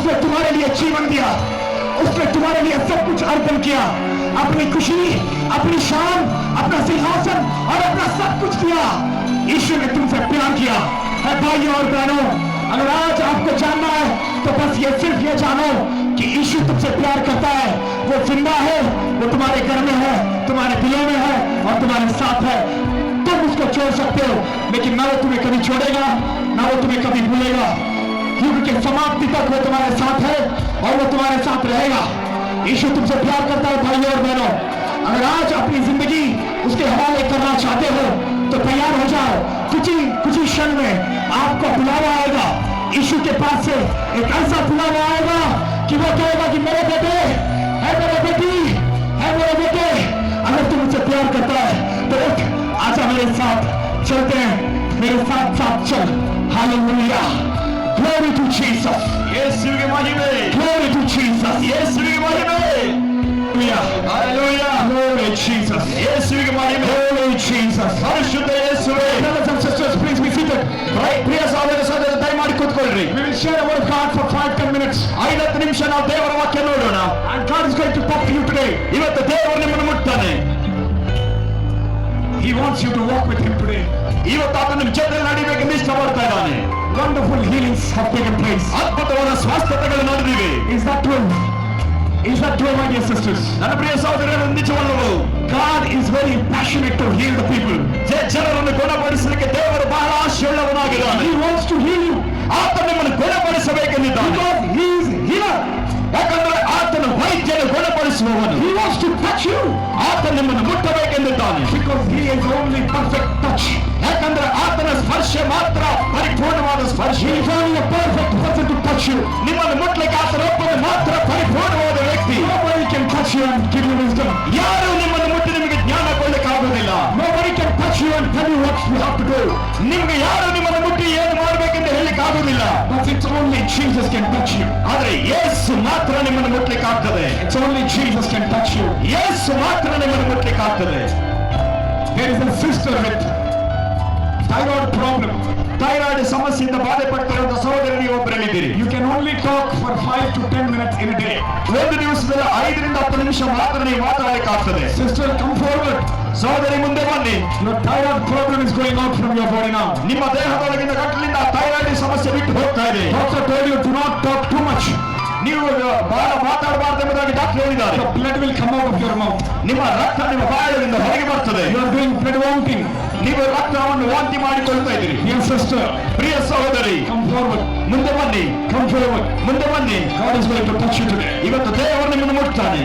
उसने तुम्हारे लिए जीवन दिया, उसने तुम्हारे लिए सब कुछ अर्पण किया, अपनी खुशी, अपनी शान, अपना सिंहासन और अपना सब कुछ दिया। यीशु ने तुमसे प्यार किया है। भाइयों और बहनों, अगर आज आपको जानना है तो बस ये सिर्फ ये जानो कि यीशु तुमसे प्यार करता है, वो जिंदा है, वो तुम्हारे घर में है, तुम्हारे दिलों में है और तुम्हारे साथ है। तुम उसको छोड़ सकते हो, लेकिन ना वो तुम्हें कभी छोड़ेगा, ना वो तुम्हें कभी भूलेगा, क्योंकि समाप्ति तक वो तुम्हारे साथ है और वो तुम्हारे साथ रहेगा। यीशु तुमसे प्यार करता है। भाइयों और बहनों, अगर आज अपनी जिंदगी उसके हवाले करना चाहते हो तो तैयार हो जाओ। कुछ ही क्षण में आपको बुलावा आएगा, यीशु के पास से एक ऐसा बुलावा आएगा कि वो कहेगा कि मेरे बेटे है, मेरे बेटी है, मेरे बेटे, अगर तुम मुझसे प्यार करता है तो उठ, आजा मेरे साथ, चलते हैं, मेरे साथ साथ चल। हालेलुया, ग्लोरी टू जीसस, यीशु की महिमा, ग्लोरी टू जीसस, यीशु की महिमा, हालेलुया, ग्लोरी जीसस, यीशु की महिमा, ग्लोरी जीसस। ಪರಿಶುದ್ಧ ಯೇಸುವೇ. Brothers and sisters, please be seated. ಪ್ರಿಯ ಸಹೋದರ ಸಹೋದರಿ, ದಯಮಾಡಿ ಕೂತ್ಕೊಳ್ಳ್ರಿ. We will share a word of God for 5-10 minutes. 5-10 ನಿಮಿಷ ನಾವು ದೇವರ ವಾಕ್ಯ ನೋಡೋಣ. And God is going to talk to you today. ಇವತ್ತು ದೇವರು ನಿಮ್ಮನ್ನು ಮುಟ್ತಾನೆ. He wants you to walk with him today. ಇವತ್ತು ಆತ ನಿಮ್ಮ ಜೊತೆಯಲ್ಲಿ ನಡಿಬೇಕೆಂದು ಇಷ್ಟಪಡ್ತಾ ಇದ್ದಾನೆ. Wonderful healings have taken place. ಅದ್ಭುತವಾದ ಸ್ವಸ್ಥತೆಗಳು ನಡೆದಿವೆ. Is that true? Is that true, my dear sisters? ನನ್ನ ಪ್ರಿಯ ಸಹೋದರರು, ನಿಜವಲ್ಲವೋ? God is very passionate to heal the people. ಜನರನ್ನು ಗುಣಪಡಿಸಲಿಕ್ಕೆ ದೇವರು ಬಹಳ ಆಶೆಯುಳ್ಳವನಾಗಿದ್ದಾನೆ. He wants to heal you. ಆತ ನಿಮ್ಮನ್ನು ಗುಣಪಡಿಸಬೇಕೆಂದಿದ್ದಾನೆ. Because he is healer. ಯಾಕಂದ್ರೆ ಆತನು ವೈದ್ಯನು ಗುಣಪಡಿಸುವವನು. He wants to touch you. ಆತ ನಿಮ್ಮನ್ನು ಮುಟ್ಟಬೇಕೆಂದಿದ್ದಾನೆ. Because he is only perfect touch. ಯಾಕಂದ್ರೆ ಆತನ ಸ್ಪರ್ಶ ಮಾತ್ರ ಪರಿಪೂರ್ಣವಾದ ಸ್ಪರ್ಶ. He is only a perfect person to touch you. ನಿಮ್ಮನ್ನು ಮುಟ್ಲಿಕ್ಕೆ ಆತನೊಬ್ಬನು ಮಾತ್ರ ಪರಿಪೂರ್ಣವಾದ ವ್ಯಕ್ತಿ. Nobody can touch you and give you wisdom. ಯಾರು ನಿಮ್ಮನ್ನು ಮುಟ್ಟಿ ನಿಮಗೆ ಜ್ಞಾನ ಕೊಡಲಿಕ್ಕಾಗುವುದಿಲ್ಲ. Nobody can touch you and tell you what you have to do. ನಿಮ್ಗೆ ಯಾರು ನಿಮ್ಮನ್ನು ಮುಟ್ಟಿ ಏನು ಮಾಡಬೇಕೆಂದು ಹೇಳಲಿಕ್ಕೆ ಆಗುವುದಿಲ್ಲ. But it's only Jesus can touch you. ಆದ್ರೆ ಯೇಸು ಮಾತ್ರ ನಿಮ್ಮನ್ನು ಮುಟ್ಲಿಕ್ಕೆ ಆಗ್ತದೆ. It's only Jesus can touch you. ಯೇಸು ಮಾತ್ರ ನಿಮ್ಮನ್ನು ಮುಟ್ಲಿಕ್ಕೆ ಆಗ್ತದೆ. There is a sister with thyroid problem. Thyroid ಸಮಸ್ಯೆಯಿಂದ ಬಾಧೆಪಟ್ಟಿರುವಂತಹ ಸಹೋದರನಿಗೆ ಒಬ್ಬರಲ್ಲಿದ್ದೀರಿ. You can only talk for 5 to 10 minutes in a day. ಒಂದು ದಿವಸದಲ್ಲಿ 5 ರಿಂದ 10 ನಿಮಿಷ ಮಾತ್ರ ನೀವು ಮಾತಾಡಲಿಕ್ಕಾಗ್ತದೆ. Sister, come forward. ಸಹೋದರಿ, ಮುಂದೆ ಬನ್ನಿ. Your thyroid problem is going out from your body now. ನಿಮ್ಮ ದೇಹದೊಳಗಿನ ಗಟ್ಟಲಿಂದ ಥೈರಾಯ್ಡ್ ಸಮಸ್ಯೆ ಬಿಟ್ಟು ಹೋಗ್ತಾ ಇದೆ. Doctor told you do not talk too much. ನೀವು ಬಹಳ ಮಾತಾಡಬಾರದು ಎಂಬುದಾಗಿ ಡಾಕ್ಟರ್ ಹೇಳಿದ್ದಾರೆ. The blood will come out of your mouth. ನಿಮ್ಮ ರಕ್ತ ನಿಮ್ಮ ಬಾಯದಿಂದ ಹೊರಗೆ ಬರ್ತದೆ. You are doing blood vomiting. ನೀವು ರಕ್ತವನ್ನು ವಾಂತಿ ಮಾಡಿಕೊಳ್ತಾ ಇದ್ದೀರಿ. Dear sister, ಪ್ರಿಯ ಸಹೋದರಿ, come forward. ಮುಂದೆ ಬನ್ನಿ. Come forward. ಮುಂದೆ ಬನ್ನಿ. God is going to touch you today. ಇವತ್ತು ದೇವರು ನಿಮ್ಮನ್ನು ಮುಟ್ತಾನೆ.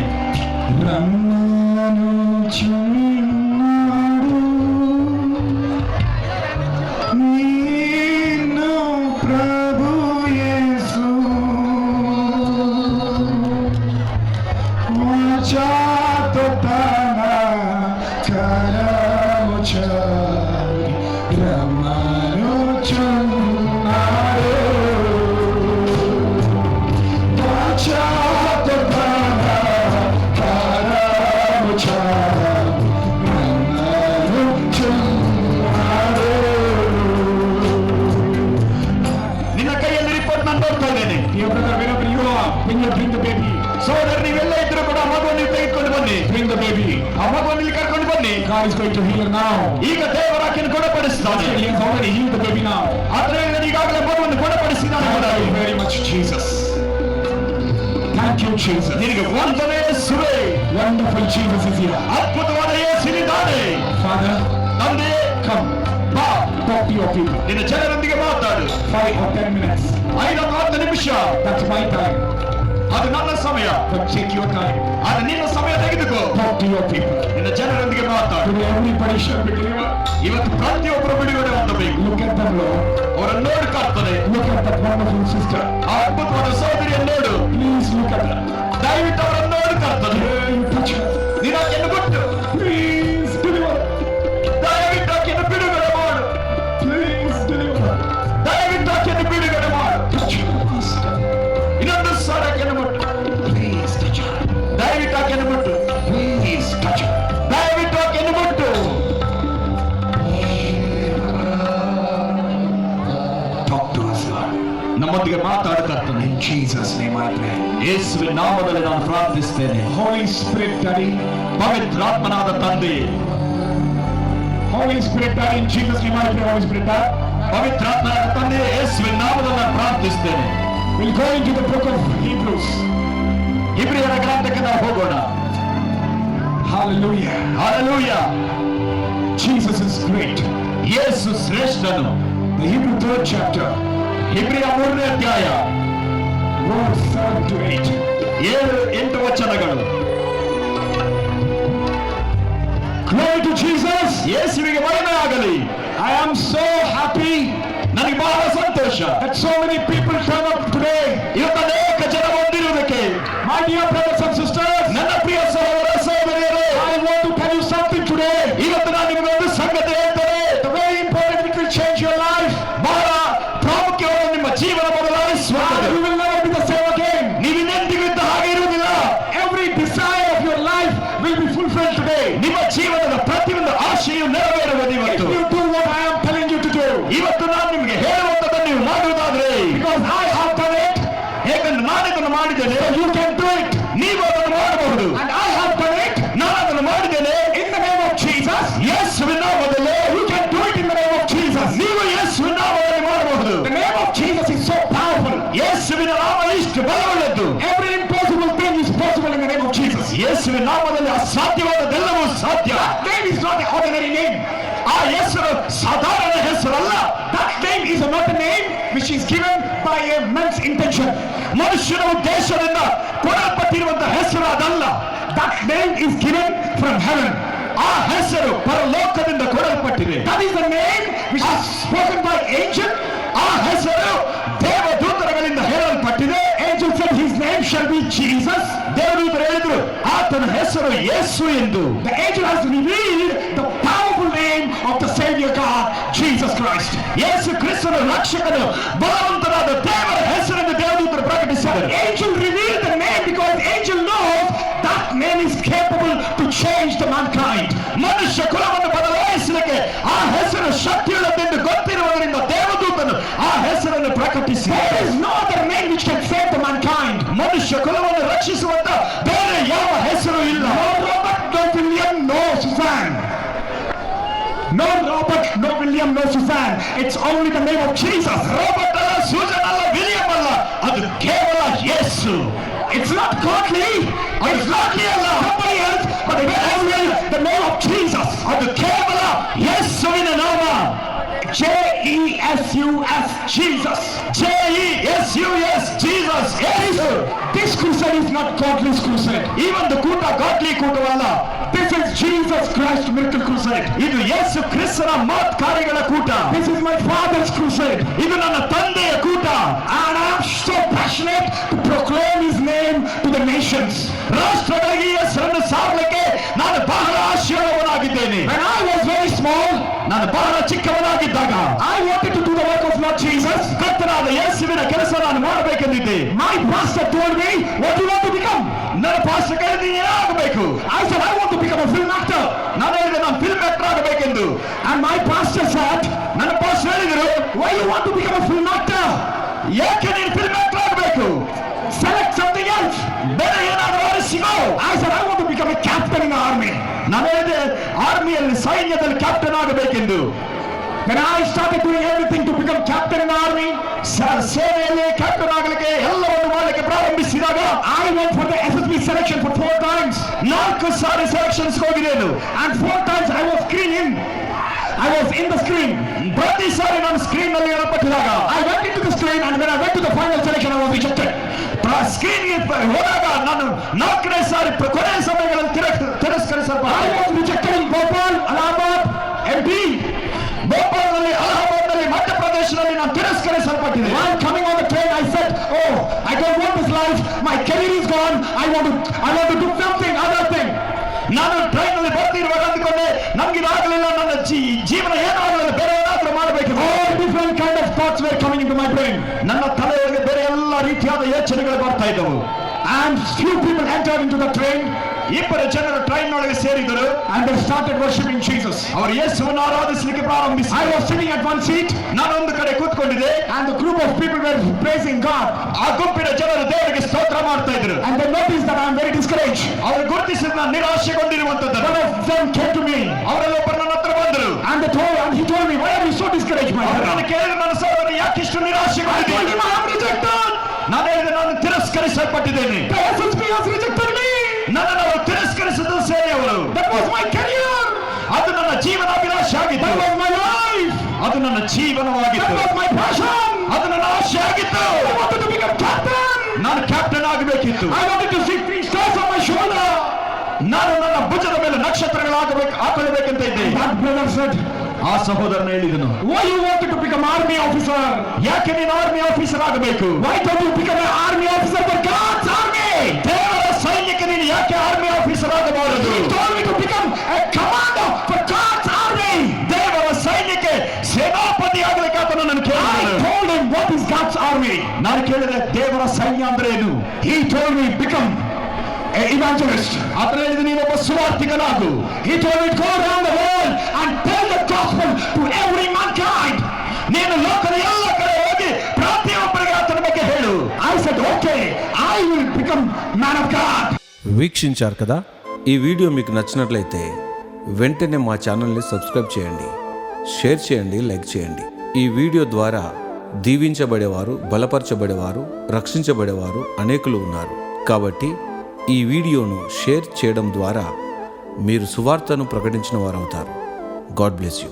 ಸಹೋದರ, ನೀವೆಲ್ಲ ಇದ್ರು ಕೂಡ ಮಗುವನ್ನು ತೆಗೆದುಕೊಂಡು ಬನ್ನಿ. Bring the baby. ಆ ಮಗುವನ್ನು ಕರ್ಕೊಂಡು ಬನ್ನಿ. God is going to heal her now. ಈಗ ದೇವರ ಆಕೆಯನ್ನು ಗುಣಪಡಿಸಿದ್ದಾನೆ. He has already healed the baby now. ಆದರೆ ಈಗಾಗಲೇ ಮಗುವನ್ನು ಗುಣಪಡಿಸಿದ್ದಾನೆ. Thank you very much, Jesus. Thank you, Jesus. ನಿನಗೆ ವಂದನೆ ಯೇಸುವೇ. Wonderful Jesus is here. ಅದ್ಭುತವಾದ ಯೇಸುವಿದ್ದಾನೆ. Father, ತಂದೆ, come. ಬಾ, Talk to your people. ನಿನ್ನ ಜನರೊಂದಿಗೆ ಮಾತಾಡು. 5 or 10 minutes. 5-10 ನಿಮಿಷ. That's my time. ಅದು ನನ್ನ ಸಮಯ. But take your time. ಅದು ನಿನ್ನ ಸಮಯ ತೆಗೆದುಕೋ. Talk to your people. ನಿನ್ನ ಜನರೊಂದಿಗೆ ಮಾತಾಡು. Today everybody shall be delivered. ಇವತ್ತು ಪ್ರತಿಯೊಬ್ಬರು ಬಿಡುಗಡೆ ಹೊಂದಬೇಕು. Look at them, Lord. ಅವರನ್ನು ನೋಡಿ ಕಾಡ್ತಾನೆ. Look at that wonderful sister. ಆ ಅದ್ಭುತವಾದ ಸಹೋದರಿಯನ್ನು ನೋಡು. Please look at her. ದಯವಿಟ್ಟು ಅವರನ್ನು ನೋಡಿ ಕಾಡ್ತಾನೆ. Hey, you touch her. ನೀನು ಆಕೆಯನ್ನು ಬಿಟ್ಟು Please deliver. ದಯವಿಟ್ಟು ಆಕೆಯನ್ನು ಬಿಡುಗಡೆ ಮಾಡು. Please deliver. ದಯವಿಟ್ಟು ಆಕೆಯನ್ನು ಬಿಡುಗಡೆ ಮಾಡು. Touch her. ಇನ್ನೊಂದು ಸಾರಿ ಆಕೆಯನ್ನು ಮುಟ್ಟು. Please touch her. ದಯವಿಟ್ಟು ಆಕೆಯನ್ನು ಮುಟ್ಟು. Please touch her. ದಯವಿಟ್ಟು ಆಕೆಯನ್ನು ಮುಟ್ಟು. Talk to us, Lord. ನಮ್ಮ ನಮ್ಮೊಂದಿಗೆ ಮಾತಾಡಕರ್ತನೆ. In Jesus' name I pray. ಯೇಸುವಿನ ನಾಮದಲ್ಲಿ ನಾನು ಪ್ರಾರ್ಥಿಸ್ತೇನೆ. Holy Spirit, Daddy. ಪವಿತ್ರಾತ್ಮನಾದ ತಂದೆ, Holy Spirit, Daddy. In Jesus' name I pray. Holy Spirit, Daddy. ಪವಿತ್ರಾತ್ಮನಾದ ತಂದೆ, ಯೇಸುವಿನ ನಾಮದಲ್ಲಿ ನಾನು ಪ್ರಾರ್ಥಿಸ್ತೇನೆ. We'll go into the book of Hebrews. ಇಬ್ರಿಯರ ಗ್ರಂಥಕ್ಕೆ ನಾವು ಹೋಗೋಣ. Hallelujah. Hallelujah. Jesus is great. ಯೇಸು ಶ್ರೇಷ್ಠನು. The Hebrew 3rd chapter, ಇಬ್ರಿಯ 3ನೇ ಅಧ್ಯಾಯ verse 7 to 8. 7-8 ವಚನಗಳು. Glory to Jesus. ಯೇಸುವಿಗೆ ಮಹಿಮೆ ಆಗಲಿ. I am so happy ನನಗೆ ಬಹಳ ಸಂತೋಷ that so many people turn up today. ಇವತ್ತು ಅನೇಕ ಜನ ಬಂದಿರುವುದಕ್ಕೆ. My dear brothers and sisters, ನನ್ನ ಪ್ರಿಯ ಸಹೋದರ ಸಹೋದರಿಯರೇ, I want to tell you something today. ಇವತ್ತು ನಾನು ನಿಮಗೆ ಒಂದು ಸಂಗತಿ ಹೇಳ್ತೇನೆ. The very important, it will change your life. ಬಹಳ ಪ್ರಾಮುಖ್ಯವಾದ ನಿಮ್ಮ ಜೀವನ ಬದಲಾಯಿಸುತ್ತದೆ. You will never be the same again. ನೀವು ಇನ್ನೆಂದಿಗೂ ಇದ್ದ ಹಾಗೆ ಇರುವುದಿಲ್ಲ. Every desire of your life will be fulfilled today. ನಿಮ್ಮ ಜೀವನದ ಪ್ರತಿಯೊಂದು ಆಶೆಯು ನೆರವೇರುವುದು If ಇವತ್ತು. you do what I am telling you to do. ಇವತ್ತು ನಾನು ನಿಮಗೆ ಹೇಳುವಂತದನ್ನು ನೀವು ಮಾಡುವುದಾದ್ರೆ, Because I have done it, ಹೇಗೆಂದ್ರೆ ನಾನು ಇದನ್ನು ಮಾಡಿದ್ದೇನೆ, you can do it. ನೀವು ಅದನ್ನು ಮಾಡಬಹುದು. And I have done it ನಾನು ಅದನ್ನು ಮಾಡಿದ್ದೇನೆ. in the name of Jesus. ಯೇಸುವಿನ ನಾಮದಲ್ಲಿ You can do it in the name of Jesus. ನೀವು ಯೇಸುವಿನ ನಾಮದಲ್ಲಿ ಮಾಡಬಹುದು. The name of Jesus is so powerful. ಯೇಸುವಿನ ನಾಮ ಇಷ್ಟು ಬಲವುಳ್ಳದ್ದು. Every impossible thing is possible in the name of Jesus. ಯೇಸುವಿನ ನಾಮದಲ್ಲಿ ಅಸಾಧ್ಯವಾದದ್ದೆಲ್ಲವೂ ಸಾಧ್ಯ. That name is not an ordinary name. ಆ ಹೆಸರು ಸಾಧಾರಣ ಹೆಸರಲ್ಲ. That name is not a name which is given by a man's intention. ಮನುಷ್ಯನ ಉದ್ದೇಶದಿಂದ ಕೊಡಲ್ಪಟ್ಟಿರುವಂತಹ ಹೆಸರು ಅದಲ್ಲ. That name is given from heaven. ಆ ಹೆಸರು ಪರಲೋಕದಿಂದ ಕೊಡಲ್ಪಟ್ಟಿದೆ. That is the name which is spoken by angel. ಆ ಹೆಸರು ದೇವದೂತರುಗಳಿಂದ ಹೇಳಲ್ಪಟ್ಟಿದೆ. Angel said his name shall be Jesus. ದೇವದೂತರು ಹೇಳಿದ್ರು ಆತನ ಹೆಸರು ಯೇಸು ಎಂದು. The angel has revealed the powerful name of the Savior God, Jesus Christ. ಯೇಸು ಕ್ರಿಸ್ತನ ರಕ್ಷಕನು ಬಲವಂತನಾದ ದೇವರ ಹೆಸರನ್ನು ದೇವದೂತರು ಪ್ರಕಟಿಸಿದರು. Angel revealed the name because angel knows that name is capable to change the mankind. ಮನುಷ್ಯ ಕುಲವನ್ನು ಬದಲಾಯಿಸಲಿಕ್ಕೆ ಆ ಹೆಸರು ಶಕ್ತಿಯುಳ್ಳದೆಂದು ಗೊತ್ತಿರುವುದರಿಂದ ದೇವದೂತನು ಆ ಹೆಸರನ್ನು ಪ್ರಕಟಿಸಿದ. There is no other name which can save the mankind. ಮನುಷ್ಯ ಕುಲವನ್ನು ರಕ್ಷಿಸುವಂತ ಬೇರೆ ಯಾವ ಹೆಸರು ಇಲ್ಲ. No Robert, no William, no Suzanne. No Robert, no William, no Suzanne. It's only the name of Jesus. Robert ಅಲ್ಲ, ಸೂಜನ್ ಅಲ್ಲ, ವಿಲಿಯಂ ಅಲ್ಲ, ಅದು ಕೇವಲ ಯೇಸು. It's not godly. It's not somebody else, but it's only the name of Jesus. ಅದು ಕೇವಲ ಯೇಸುವಿನ ನಾಮ. J-E-S-U-S, Jesus. J-E-S-U-S, Jesus. Yesu. This crusade is not godly's crusade. ಈ ಒಂದು ಕೂಟ godly ಕೂಟವಲ್ಲ. This is Jesus Christ miracle crusade. ಇದು ಯೇಸು ಕ್ರಿಸ್ತನ ಮಹತ್ ಕಾರ್ಯಗಳ ಕೂಟ. This is my Father's crusade. ಇದು ನನ್ನ ತಂದೆಯ ಕೂಟ. And I am so passionate to proclaim his name to the nations. ರಾಷ್ಟ್ರಗಳಿಗೆ ಈ ಹೆಸರನ್ನು ಸಾರಲಿಕ್ಕೆ ನಾನು ಬಹಳ ಆಶೀರ್ವಾದವಾಗಿದ್ದೇನೆ. When I was very small, ನಾನು ಬಹಳ ಚಿಕ್ಕವನಾಗಿದ್ದಾಗ I wanted to do the work of Lord Jesus. ಕರ್ತನಾದ ಯೇಸುವಿನ ಕೆಲಸ ನಾನು ಮಾಡಬೇಕೆಂದಿದ್ದೆ. My pastor told me, what do you want to become? ನನ್ನ ಪಾಸ್ಟರ್ ಕೇಳಿದ ಏನಾಗಬೇಕು? I said, I want to become a film actor. ನಾನು ಹೇಳಿದೆ ನಾನು ಫಿಲ್ಮ್ ಆಕ್ಟರ್ ಆಗಬೇಕೆಂದು. And my pastor said, ನನ್ನ ಪಾಸ್ಟರ್ ಹೇಳಿದರು, why you want to become a film actor? ಯಾಕೆ ನೀನು ಫಿಲ್ಮ್ ಆಕ್ಟರ್ ಆಗಬೇಕು? Select something else. ಬೇರೆ ಏನಾದರೂ ಆರಿಸಿಕೋ. I said, I want to become a captain in the army. ನಾನು ಹೇಳಿದೆ ಆರ್ಮಿಯಲ್ಲಿ ಸೈನ್ಯದಲ್ಲಿ ಕ್ಯಾಪ್ಟನ್ ಆಗಬೇಕೆಂದು. When I started doing everything to become captain in the army, ಸೇನೆಯಲ್ಲಿ ಕ್ಯಾಪ್ಟನ್ ಆಗಲಿಕ್ಕೆ ಎಲ್ಲವನ್ನು ಮಾಡಲಿಕ್ಕೆ ಪ್ರಾರಂಭಿಸಿದಾಗ I went for the SSB selection for 4 times. 4 ಸಾರಿ ಸೆಲೆಕ್ಷನ್ಸ್ ಹೋಗಿದ್ದೇನು. And 4 times I was I was in the screen. ಪ್ರತಿ ಸಾರಿ ನಾನು ಸ್ಕ್ರೀನ್ ನಲ್ಲಿ ಇರಲ್ಪಟ್ಟಿದಾಗ I went into the screen, and when I went to the final selection, I was rejected. ಸ್ಕ್ರೀನ್ಗೆ ಹೋದಾಗ ನಾನು 4ನೇ ಸಾರಿ ಕೊನೆಯ ಸಮಯಗಳಲ್ಲಿ ತಿರಸ್ಕರಿಸಲ್ಪಟ್ಟೆ. I was rejected in Bhopal, Allahabad, MP. ಭೋಪಾಲ್ನಲ್ಲಿ, ಅಲಹಾಬಾದ್ನಲ್ಲಿ, ಮಧ್ಯಪ್ರದೇಶದಲ್ಲಿ ನಾನು ತಿರಸ್ಕರಿಸಲ್ಪಟ್ಟಿದೆ. While coming on the train, I said, oh, I don't want this life. My career is gone. I want to do something, other thing. ನಾನು train ನಲ್ಲಿ ಬರ್ತಿರುವಾಗ ಅಂದ್ಕೊಂಡೆ ನಮ್ಗಿದಾಗಲಿಲ್ಲ, ನನ್ನ ಜೀವನ ಏನಾಗಲಿಲ್ಲ, ಬೇರೆ ಏನಾದ್ರೂ ಮಾಡಬೇಕು. All different kind of thoughts were coming into my brain. ನನ್ನ ತಲೆಯೊಳಗೆ ಬೇರೆ ಎಲ್ಲ ರೀತಿಯಾದ ಯೋಚನೆಗಳು ಬರ್ತಾ ಇದ್ದವು. And few people entered into the train. ಇಬ್ಬರು ಜನರು ಟ್ರೈನ್ ಒಳಗೆ ಸೇರಿದರು. and they started worshiping Jesus. ಅವರು ಯೇಸುವನ್ನು ಆರಾಧಿಸಲಿಕ್ಕೆ ಪ್ರಾರಂಭಿಸಿದರು. I was sitting at one seat ನಾನು ಒಂದು ಕಡೆ ಕೂತ್ಕೊಂಡಿದ್ದೆ. and the group of people were praising God. ಆ ಗುಂಪಿನ ಜನರು ದೇವರಿಗೆ ಸ್ತೋತ್ರ ಮಾಡ್ತಾ ಇದ್ರು. And they noticed that I am very discouraged. ಅವರು ಗುರುತಿಸಿದ ನಾನು ನಿರಾಶೆಗೊಂಡಿರುವಂತದ್ದು. One of them came to me ಅವರಲ್ಲಿ ಒಬ್ಬರು ನನ್ನ ಹತ್ರ ಬಂದರು. and he told me, why are you so discouraged, my ಅವರು brother? ನನ್ನ ಕೇಳಿದ ನನ್ನ ಸಹೋದರ ಯಾಕೆ ಇಷ್ಟು I told him ನಿರಾಶೆಗೊಂಡಿದ್ದೀರಿ? I am rejected. ನಾನು ಹೇಳಿದೆ ನಾನು ತಿರಸ್ಕರಿಸಲ್ಪಟ್ಟಿದ್ದೇನೆ. The SSP has rejected me. ನನ್ನನ್ನು ಅವರು ತಿರಸ್ಕರಿಸಿದ ಸೇನೆಯವರು. That was my career. ಅದು ನನ್ನ ಜೀವನಾಭಿಲಾಷೆ ಆಗಿತ್ತು. That was my life. ಅದು ನನ್ನ That ಜೀವನವಾಗಿತ್ತು. was my passion. ಅದು ನನ್ನ ಆಶೆ ಆಗಿತ್ತು. I wanted to become captain. ನಾನು ಕ್ಯಾಪ್ಟನ್ ಆಗಬೇಕಿತ್ತು. I wanted to see 3 stars on my shoulder. ನಾನು ನನ್ನ ಭುಜದ ಮೇಲೆ ಹಾಕೊಳ್ಳಬೇಕಂತ ಇದ್ದೆ. That brother said, ಆ ಸಹೋದರನ ಹೇಳಿದನು, why you wanted to become army officer? ಯಾಕೆ ನೀನು ಆರ್ಮಿ ಆಫೀಸರ್ ಆಗಬೇಕು? Why don't you become an army officer for God's army? ದೇವರ ಸೈನ್ಯಕ್ಕೆ ನೀನು ಯಾಕೆ ಆರ್ಮಿ ಆಫೀಸರ್ ಆಗಬಾರದು? He told me to become a commander for God's army. ದೇವರ ಸೈನ್ಯಕ್ಕೆ ಸೇನಾಪತಿ ಆಗಲಿಕ್ಕೆ ಆತನು ನನ್ನ I ಕೇಳಿದನು. told him, what is God's army? ನಾನು ಕೇಳಿದೆ ದೇವರ ಸೈನ್ಯ ಅಂದ್ರೆ ಏನು? He told me, become an evangelist. ಆತನು ಹೇಳಿದ ನೀನೊಬ್ಬ ಸುವಾರ್ತಿಕನಾಗು. He told me, go around the world and tell the gospel to every mankind. ನೀನು ಲೋಕದ ಎಲ್ಲ ಕಡೆ ಹೋಗಿ ಪ್ರತಿಯೊಬ್ಬರಿಗೆ ಆತನ ಬಗ್ಗೆ ಹೇಳು. I said, okay, I will become man of God. వీక్షించారు కదా. ఈ వీడియో మీకు నచ్చినట్లయితే వెంటనే మా ఛానల్ని సబ్స్క్రైబ్ చేయండి, షేర్ చేయండి, లైక్ చేయండి. ఈ వీడియో ద్వారా దీవించబడేవారు, బలపరచబడేవారు, రక్షించబడేవారు అనేకులు ఉన్నారు. కాబట్టి ఈ వీడియోను షేర్ చేయడం ద్వారా మీరు సువార్తను ప్రకటించిన వారవుతారు. God bless you.